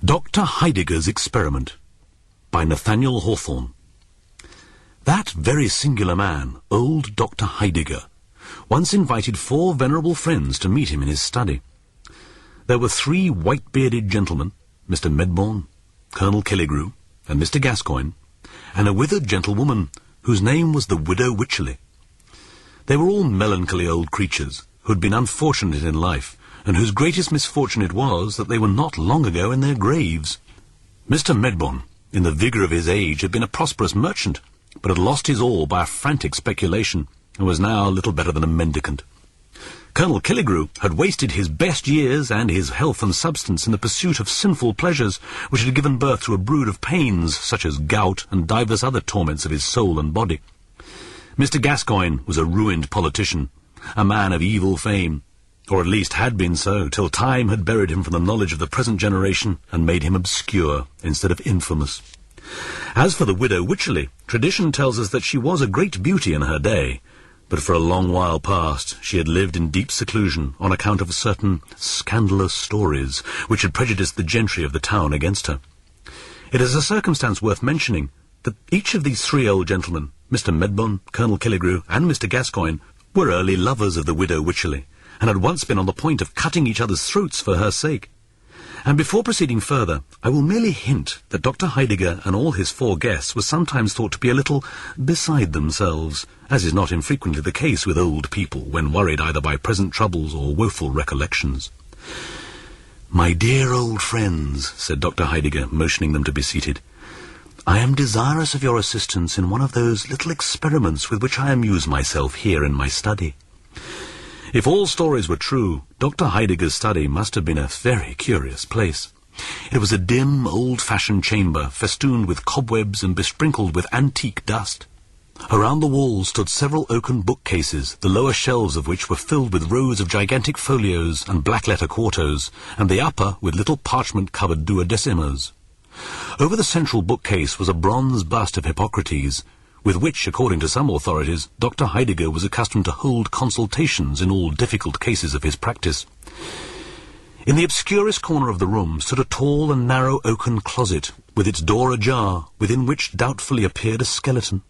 Dr. Heidegger's Experiment by Nathaniel Hawthorne. That very singular man, old Dr. Heidegger, once invited 4 venerable friends to meet him in his study. There were 3 white-bearded gentlemen, Mr. Medbourne, Colonel Killigrew, and Mr. Gascoigne, and a withered gentlewoman whose name was the Widow Wycherley. They were all melancholy old creatures who had been unfortunate in life, and whose greatest misfortune it was that they were not long ago in their graves. Mr. Medbourne, in the vigour of his age, had been a prosperous merchant, but had lost his all by a frantic speculation, and was now little better than a mendicant. Colonel Killigrew had wasted his best years and his health and substance in the pursuit of sinful pleasures, which had given birth to a brood of pains, such as gout and divers other torments of his soul and body. Mr. Gascoigne was a ruined politician, a man of evil fame, or at least had been so, till time had buried him from the knowledge of the present generation and made him obscure instead of infamous. As for the Widow Wycherley, tradition tells us that she was a great beauty in her day, but for a long while past she had lived in deep seclusion on account of certain scandalous stories which had prejudiced the gentry of the town against her. It is a circumstance worth mentioning that each of these 3 old gentlemen, Mr. Medbourne, Colonel Killigrew, and Mr. Gascoigne, were early lovers of the Widow Wycherley, and had once been on the point of cutting each other's throats for her sake. And before proceeding further, I will merely hint that Dr. Heidegger and all his 4 guests were sometimes thought to be a little beside themselves, as is not infrequently the case with old people when worried either by present troubles or woeful recollections. "My dear old friends," said Dr. Heidegger, motioning them to be seated, "I am desirous of your assistance in one of those little experiments with which I amuse myself here in my study." If all stories were true, Dr. Heidegger's study must have been a very curious place. It was a dim, old-fashioned chamber, festooned with cobwebs and besprinkled with antique dust. Around the walls stood several oaken bookcases, the lower shelves of which were filled with rows of gigantic folios and black-letter quartos, and the upper with little parchment-covered duodecimos. Over the central bookcase was a bronze bust of Hippocrates, with which, according to some authorities, Dr. Heidegger was accustomed to hold consultations in all difficult cases of his practice. In the obscurest corner of the room stood a tall and narrow oaken closet, with its door ajar, within which doubtfully appeared a skeleton.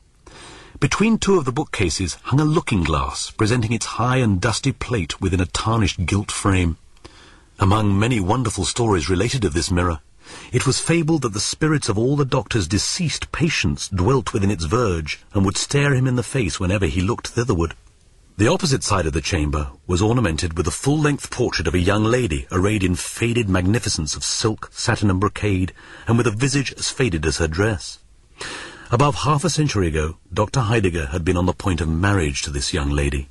Between 2 of the bookcases hung a looking-glass, presenting its high and dusty plate within a tarnished gilt frame. Among many wonderful stories related of this mirror, it was fabled that the spirits of all the doctor's deceased patients dwelt within its verge, and would stare him in the face whenever he looked thitherward. The opposite side of the chamber was ornamented with a full-length portrait of a young lady, arrayed in faded magnificence of silk, satin, and brocade, and with a visage as faded as her dress. Above half a century ago, Dr. Heidegger had been on the point of marriage to this young lady,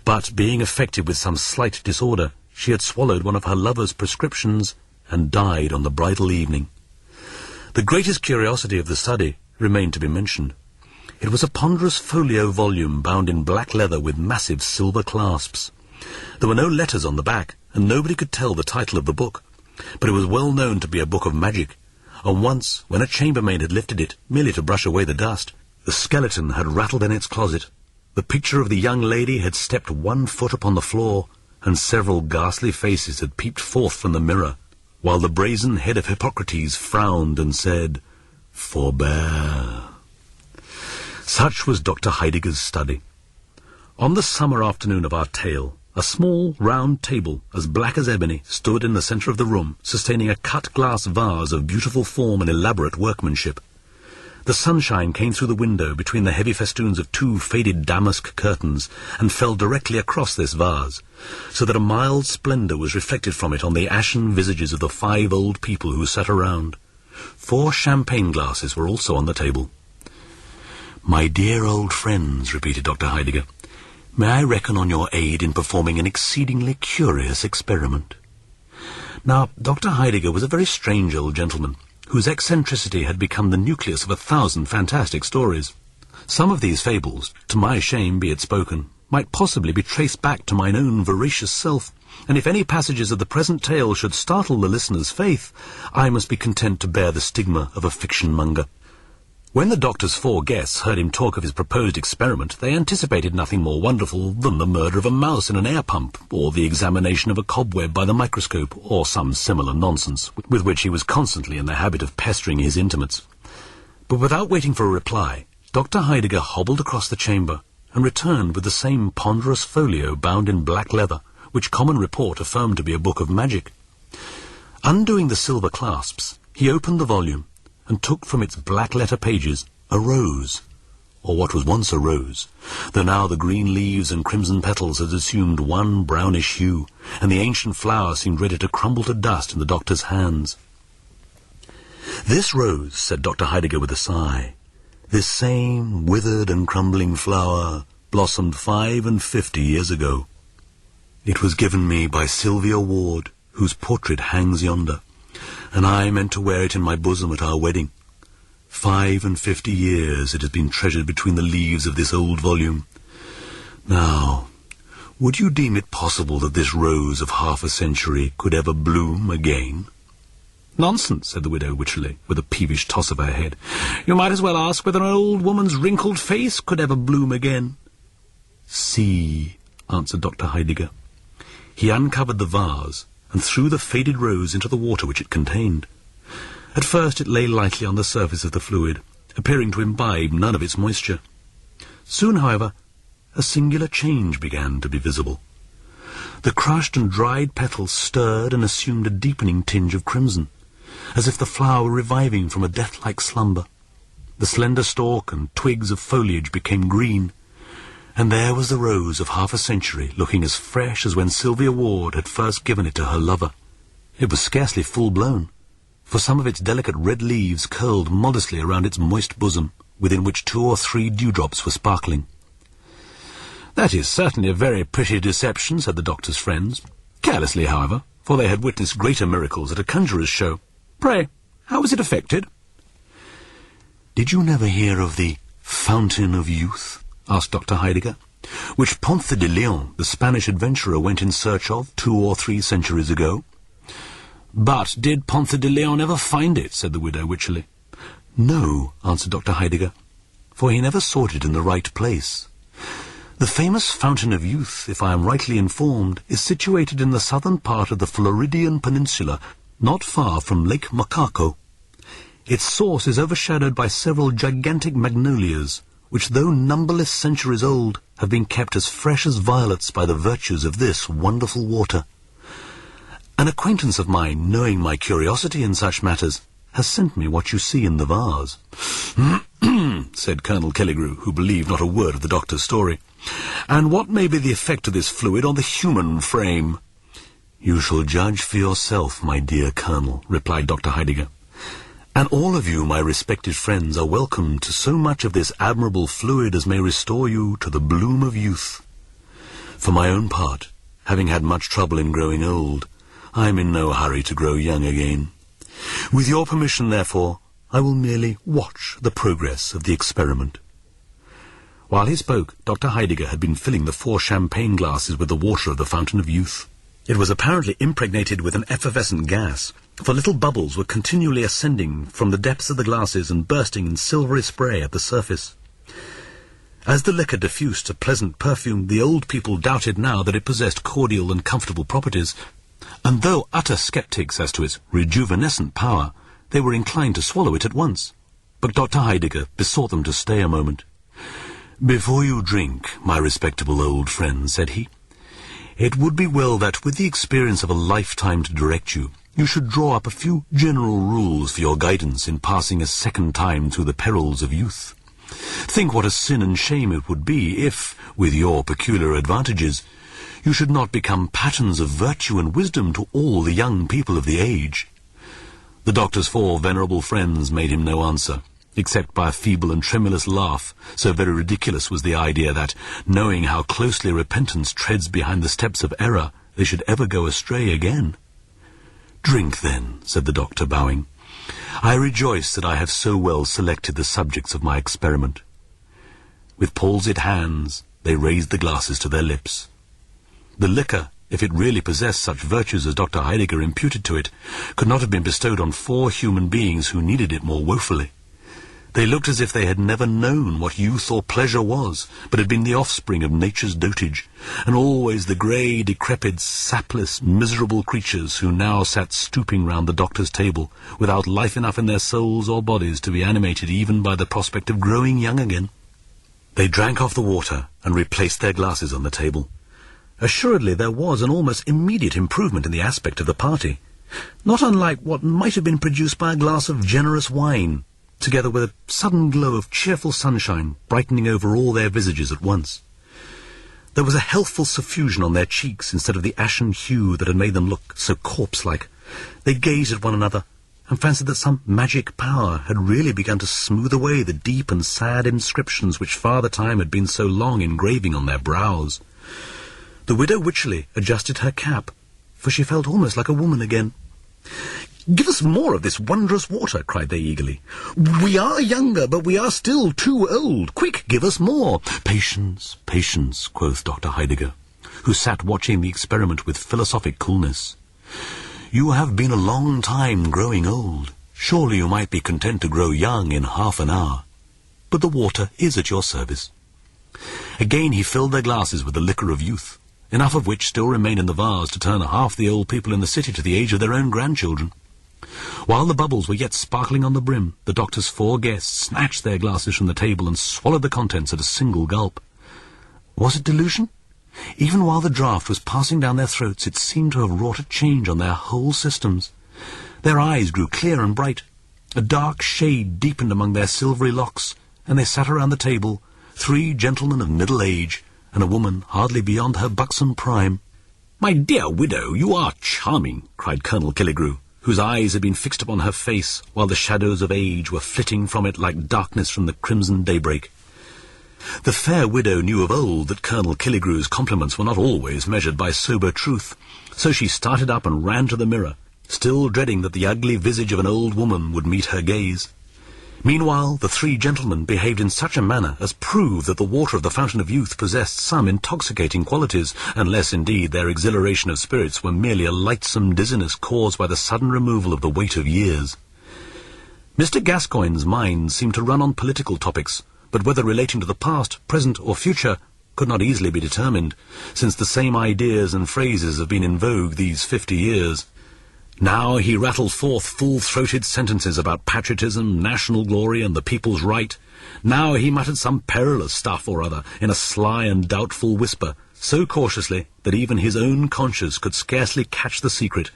but being affected with some slight disorder, she had swallowed one of her lover's prescriptions and died on the bridal evening. The greatest curiosity of the study remained to be mentioned. It was a ponderous folio volume bound in black leather with massive silver clasps. There were no letters on the back, and nobody could tell the title of the book, but it was well known to be a book of magic, and once, when a chambermaid had lifted it, merely to brush away the dust, the skeleton had rattled in its closet, the picture of the young lady had stepped 1 foot upon the floor, and several ghastly faces had peeped forth from the mirror, while the brazen head of Hippocrates frowned and said, "Forbear." Such was Dr. Heidegger's study. On the summer afternoon of our tale, a small round table, as black as ebony, stood in the centre of the room, sustaining a cut-glass vase of beautiful form and elaborate workmanship. The sunshine came through the window between the heavy festoons of 2 faded damask curtains, and fell directly across this vase, so that a mild splendour was reflected from it on the ashen visages of the 5 old people who sat around. 4 champagne glasses were also on the table. "My dear old friends," repeated Dr. Heidegger, "may I reckon on your aid in performing an exceedingly curious experiment?" Now, Dr. Heidegger was a very strange old gentleman, whose eccentricity had become the nucleus of 1,000 fantastic stories. Some of these fables, to my shame be it spoken, might possibly be traced back to mine own voracious self, and if any passages of the present tale should startle the listener's faith, I must be content to bear the stigma of a fiction-monger. When the doctor's 4 guests heard him talk of his proposed experiment, they anticipated nothing more wonderful than the murder of a mouse in an air pump, or the examination of a cobweb by the microscope, or some similar nonsense, with which he was constantly in the habit of pestering his intimates. But without waiting for a reply, Dr. Heidegger hobbled across the chamber, and returned with the same ponderous folio bound in black leather, which common report affirmed to be a book of magic. Undoing the silver clasps, he opened the volume, and took from its black-letter pages a rose, or what was once a rose, though now the green leaves and crimson petals had assumed one brownish hue, and the ancient flower seemed ready to crumble to dust in the doctor's hands. "This rose," said Dr. Heidegger with a sigh, "this same withered and crumbling flower blossomed 55 years ago. It was given me by Sylvia Ward, whose portrait hangs yonder, and I meant to wear it in my bosom at our wedding. 55 years it has been treasured between the leaves of this old volume. Now, would you deem it possible that this rose of half a century could ever bloom again?" "Nonsense," said the widow Wycherley, with a peevish toss of her head. "You might as well ask whether an old woman's wrinkled face could ever bloom again." "See," answered Dr. Heidegger. He uncovered the vase, and threw the faded rose into the water which it contained. At first it lay lightly on the surface of the fluid, appearing to imbibe none of its moisture. Soon, however, a singular change began to be visible. The crushed and dried petals stirred and assumed a deepening tinge of crimson, as if the flower were reviving from a death-like slumber. The slender stalk and twigs of foliage became green, and there was the rose of half a century, looking as fresh as when Sylvia Ward had first given it to her lover. It was scarcely full-blown, for some of its delicate red leaves curled modestly around its moist bosom, within which 2 or 3 dewdrops were sparkling. "That is certainly a very pretty deception," said the doctor's friends, carelessly, however, for they had witnessed greater miracles at a conjurer's show. "Pray, how was it effected?" "Did you never hear of the Fountain of Youth?" asked Dr. Heidegger, "which Ponce de Leon, the Spanish adventurer, went in search of 2 or 3 centuries ago?" "But did Ponce de Leon ever find it?" said the widow Wycherley. "No," answered Dr. Heidegger, "for he never sought it in the right place. The famous Fountain of Youth, if I am rightly informed, is situated in the southern part of the Floridian Peninsula, not far from Lake Macaco. Its source is overshadowed by several gigantic magnolias, which, though numberless centuries old, have been kept as fresh as violets by the virtues of this wonderful water. An acquaintance of mine, knowing my curiosity in such matters, has sent me what you see in the vase." said Colonel Killigrew, who believed not a word of the doctor's story. "And what may be the effect of this fluid on the human frame?" "You shall judge for yourself, my dear Colonel," replied Dr. Heidegger. "And all of you, my respected friends, are welcome to so much of this admirable fluid as may restore you to the bloom of youth. For my own part, having had much trouble in growing old, I am in no hurry to grow young again. With your permission, therefore, I will merely watch the progress of the experiment." While he spoke, Dr. Heidegger had been filling the 4 champagne glasses with the water of the Fountain of Youth. It was apparently impregnated with an effervescent gas, for little bubbles were continually ascending from the depths of the glasses and bursting in silvery spray at the surface. As the liquor diffused a pleasant perfume, the old people doubted now that it possessed cordial and comfortable properties, and though utter sceptics as to its rejuvenescent power, they were inclined to swallow it at once. But Dr. Heidegger besought them to stay a moment. "Before you drink, my respectable old friend," said he, "it would be well that, with the experience of a lifetime to direct you, you should draw up a few general rules for your guidance in passing a second time through the perils of youth. Think what a sin and shame it would be if, with your peculiar advantages, you should not become patterns of virtue and wisdom to all the young people of the age." The doctor's 4 venerable friends made him no answer, except by a feeble and tremulous laugh, so very ridiculous was the idea that, knowing how closely repentance treads behind the steps of error, they should ever go astray again. "Drink, then," said the doctor, bowing. "I rejoice that I have so well selected the subjects of my experiment." With palsied hands, they raised the glasses to their lips. The liquor, if it really possessed such virtues as Dr. Heidegger imputed to it, could not have been bestowed on 4 human beings who needed it more woefully. They looked as if they had never known what youth or pleasure was, but had been the offspring of nature's dotage, and always the grey, decrepit, sapless, miserable creatures who now sat stooping round the doctor's table, without life enough in their souls or bodies to be animated even by the prospect of growing young again. They drank off the water and replaced their glasses on the table. Assuredly there was an almost immediate improvement in the aspect of the party, not unlike what might have been produced by a glass of generous wine, together with a sudden glow of cheerful sunshine brightening over all their visages at once. There was a healthful suffusion on their cheeks instead of the ashen hue that had made them look so corpse-like. They gazed at one another and fancied that some magic power had really begun to smooth away the deep and sad inscriptions which Father Time had been so long engraving on their brows. The widow Wycherley adjusted her cap, for she felt almost like a woman again. "Give us more of this wondrous water," cried they eagerly. "We are younger, but we are still too old. Quick, give us more." "Patience, patience," quoth Dr. Heidegger, who sat watching the experiment with philosophic coolness. "You have been a long time growing old. Surely you might be content to grow young in half an hour. But the water is at your service." Again he filled their glasses with the liquor of youth, enough of which still remained in the vase to turn half the old people in the city to the age of their own grandchildren. While the bubbles were yet sparkling on the brim, the doctor's 4 guests snatched their glasses from the table and swallowed the contents at a single gulp. Was it delusion? Even while the draught was passing down their throats, it seemed to have wrought a change on their whole systems. Their eyes grew clear and bright. A dark shade deepened among their silvery locks, and they sat around the table, 3 gentlemen of middle age, and a woman hardly beyond her buxom prime. "My dear widow, you are charming," cried Colonel Killigrew, whose eyes had been fixed upon her face, while the shadows of age were flitting from it like darkness from the crimson daybreak. The fair widow knew of old that Colonel Killigrew's compliments were not always measured by sober truth, so she started up and ran to the mirror, still dreading that the ugly visage of an old woman would meet her gaze. Meanwhile, the 3 gentlemen behaved in such a manner as proved that the water of the Fountain of Youth possessed some intoxicating qualities, unless indeed their exhilaration of spirits were merely a lightsome dizziness caused by the sudden removal of the weight of years. Mr. Gascoigne's mind seemed to run on political topics, but whether relating to the past, present, or future could not easily be determined, since the same ideas and phrases have been in vogue these 50 years. Now he rattled forth full-throated sentences about patriotism, national glory, and the people's right. Now he muttered some perilous stuff or other in a sly and doubtful whisper, so cautiously that even his own conscience could scarcely catch the secret.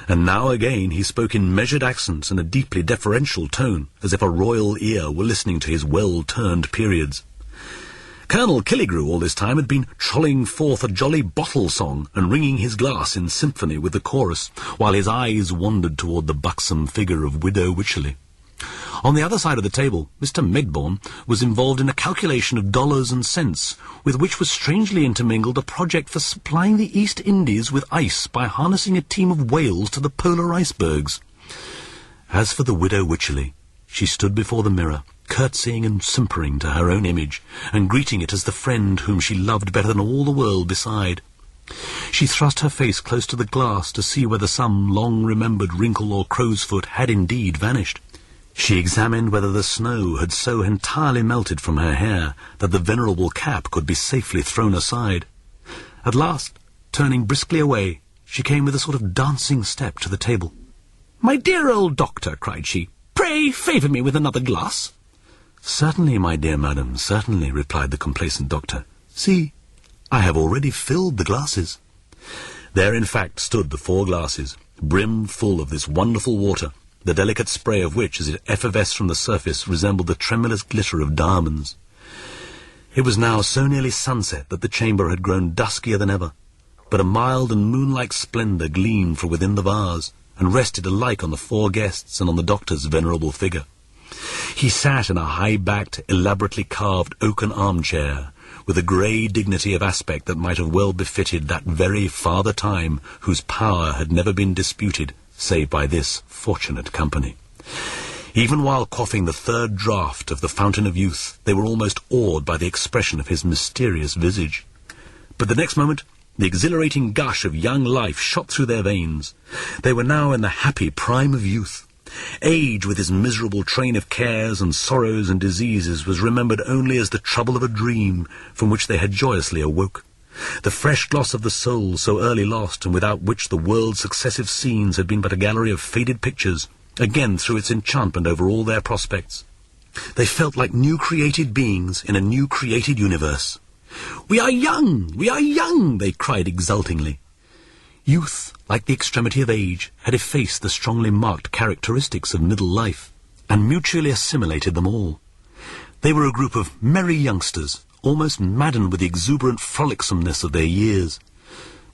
And now again he spoke in measured accents and a deeply deferential tone, as if a royal ear were listening to his well-turned periods. Colonel Killigrew all this time had been trolling forth a jolly bottle song and ringing his glass in symphony with the chorus, while his eyes wandered toward the buxom figure of Widow Wycherley. On the other side of the table, Mr. Medbourne was involved in a calculation of dollars and cents, with which was strangely intermingled a project for supplying the East Indies with ice by harnessing a team of whales to the polar icebergs. As for the Widow Wycherley, she stood before the mirror, curtsying and simpering to her own image, and greeting it as the friend whom she loved better than all the world beside. She thrust her face close to the glass to see whether some long-remembered wrinkle or crow's foot had indeed vanished. She examined whether the snow had so entirely melted from her hair that the venerable cap could be safely thrown aside. At last, turning briskly away, she came with a sort of dancing step to the table. "My dear old doctor," cried she, "pray favour me with another glass." "Certainly, my dear madam, certainly," replied the complacent doctor. "See, I have already filled the glasses." There in fact stood the 4 glasses, brim full of this wonderful water, the delicate spray of which, as it effervesced from the surface, resembled the tremulous glitter of diamonds. It was now so nearly sunset that the chamber had grown duskier than ever, but a mild and moonlike splendour gleamed from within the vase, and rested alike on the 4 guests and on the doctor's venerable figure. He sat in a high-backed, elaborately carved oaken armchair, with a grey dignity of aspect that might have well befitted that very Father Time whose power had never been disputed, save by this fortunate company. Even while quaffing the 3rd draught of the Fountain of Youth, they were almost awed by the expression of his mysterious visage. But the next moment, the exhilarating gush of young life shot through their veins. They were now in the happy prime of youth. Age, with its miserable train of cares and sorrows and diseases, was remembered only as the trouble of a dream from which they had joyously awoke. The fresh gloss of the soul, so early lost, and without which the world's successive scenes had been but a gallery of faded pictures, again threw its enchantment over all their prospects. They felt like new created beings in a new created universe. "We are young! We are young!" they cried exultingly. Youth, like the extremity of age, had effaced the strongly marked characteristics of middle life, and mutually assimilated them all. They were a group of merry youngsters, almost maddened with the exuberant frolicsomeness of their years.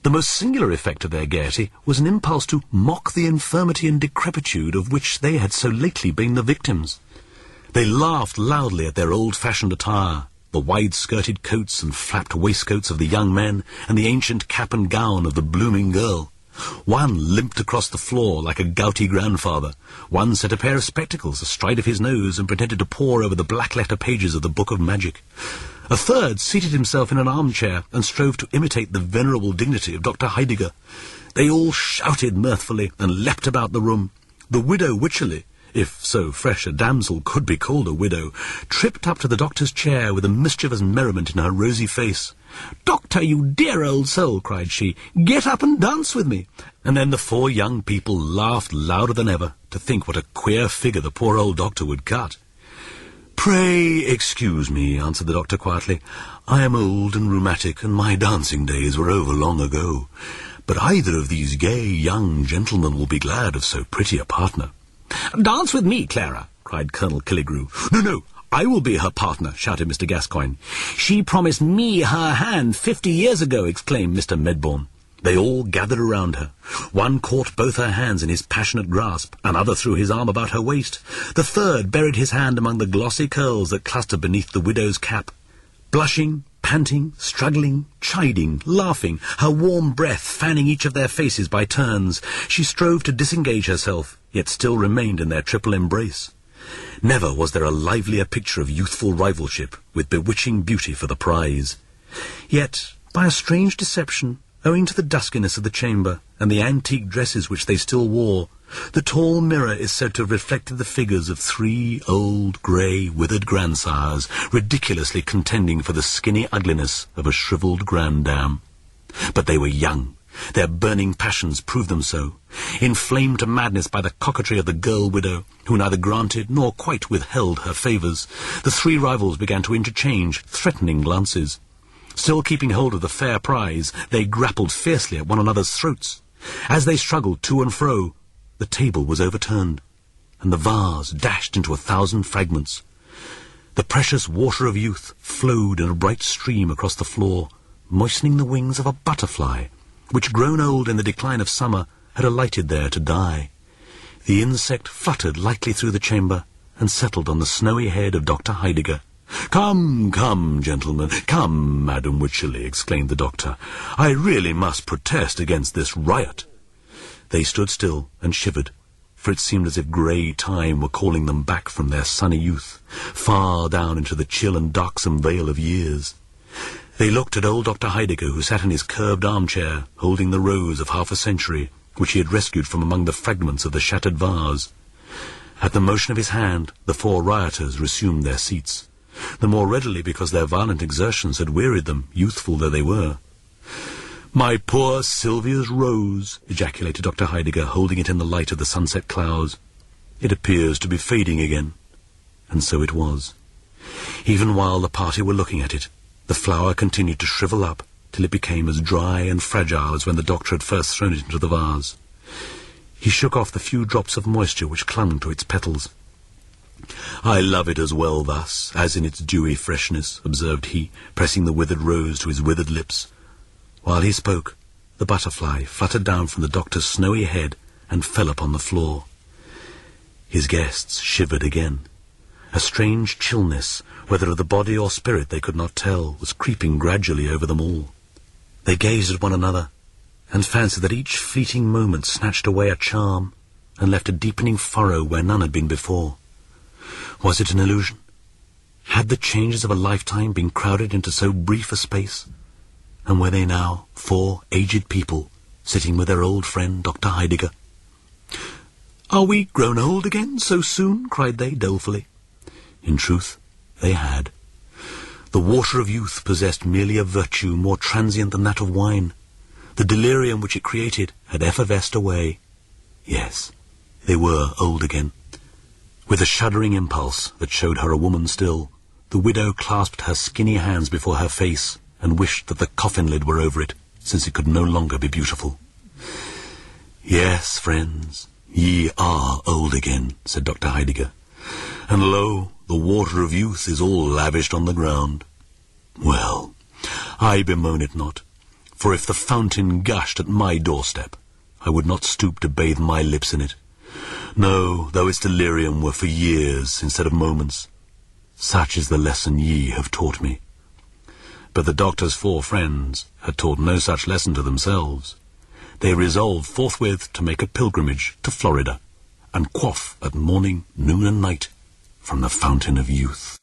The most singular effect of their gaiety was an impulse to mock the infirmity and decrepitude of which they had so lately been the victims. They laughed loudly at their old-fashioned attire, the wide-skirted coats and flapped waistcoats of the young men, and the ancient cap and gown of the blooming girl. One limped across the floor like a gouty grandfather. One set a pair of spectacles astride of his nose and pretended to pore over the black-letter pages of the Book of Magic. A third seated himself in an armchair and strove to imitate the venerable dignity of Dr. Heidegger. They all shouted mirthfully and leapt about the room. The widow Wycherley, if so fresh a damsel could be called a widow, tripped up to the doctor's chair with a mischievous merriment in her rosy face. "Doctor, you dear old soul," cried she, "get up and dance with me." And then the four young people laughed louder than ever to think what a queer figure the poor old doctor would cut. "Pray excuse me," answered the doctor quietly. "I am old and rheumatic, and my dancing days were over long ago. But either of these gay young gentlemen will be glad of so pretty a partner." "Dance with me, Clara," cried Colonel Killigrew. "No, I will be her partner," shouted Mr. Gascoigne. "She promised me her hand 50 years ago," exclaimed Mr. Medbourne. They all gathered around her. One caught both her hands in his passionate grasp, another threw his arm about her waist. The third buried his hand among the glossy curls that clustered beneath the widow's cap. Blushing, panting, struggling, chiding, laughing, her warm breath fanning each of their faces by turns, she strove to disengage herself, yet still remained in their triple embrace. Never was there a livelier picture of youthful rivalship, with bewitching beauty for the prize. Yet, by a strange deception, owing to the duskiness of the chamber and the antique dresses which they still wore, the tall mirror is said to have reflected the figures of 3 old, grey, withered grandsires, ridiculously contending for the skinny ugliness of a shrivelled grandam. But they were young. Their burning passions proved them so. Inflamed to madness by the coquetry of the girl-widow, who neither granted nor quite withheld her favours, the 3 rivals began to interchange threatening glances. Still keeping hold of the fair prize, they grappled fiercely at one another's throats. As they struggled to and fro, the table was overturned, and the vase dashed into 1,000 fragments. The precious water of youth flowed in a bright stream across the floor, moistening the wings of a butterfly, which, grown old in the decline of summer, had alighted there to die. The insect fluttered lightly through the chamber and settled on the snowy head of Dr. Heidegger. "Come, come, gentlemen, come, Madam Wycherley," exclaimed the doctor. "I really must protest against this riot." They stood still and shivered, for it seemed as if grey time were calling them back from their sunny youth, far down into the chill and darksome vale of years. They looked at old Dr. Heidegger, who sat in his curved armchair, holding the rose of half a century, which he had rescued from among the fragments of the shattered vase. At the motion of his hand, the 4 rioters resumed their seats, the more readily because their violent exertions had wearied them, youthful though they were. "My poor Sylvia's rose," ejaculated Dr. Heidegger, holding it in the light of the sunset clouds. "It appears to be fading again." And so it was. Even while the party were looking at it, the flower continued to shrivel up till it became as dry and fragile as when the doctor had first thrown it into the vase. He shook off the few drops of moisture which clung to its petals. "I love it as well thus, as in its dewy freshness," observed he, pressing the withered rose to his withered lips. While he spoke, the butterfly fluttered down from the doctor's snowy head and fell upon the floor. His guests shivered again. A strange chillness, whether of the body or spirit they could not tell, was creeping gradually over them all. They gazed at one another, and fancied that each fleeting moment snatched away a charm and left a deepening furrow where none had been before. Was it an illusion? Had the changes of a lifetime been crowded into so brief a space? And were they now 4 aged people sitting with their old friend Dr. Heidegger? "Are we grown old again so soon?" cried they dolefully. In truth, they had. The water of youth possessed merely a virtue more transient than that of wine. The delirium which it created had effervesced away. Yes, they were old again. With a shuddering impulse that showed her a woman still, the widow clasped her skinny hands before her face and wished that the coffin lid were over it, since it could no longer be beautiful. "Yes, friends, ye are old again," said Dr. Heidegger, "and lo, the water of youth is all lavished on the ground. Well, I bemoan it not, for if the fountain gushed at my doorstep, I would not stoop to bathe my lips in it. No, though its delirium were for years instead of moments. Such is the lesson ye have taught me." But the doctor's 4 friends had taught no such lesson to themselves. They resolved forthwith to make a pilgrimage to Florida, and quaff at morning, noon, and night from the fountain of youth.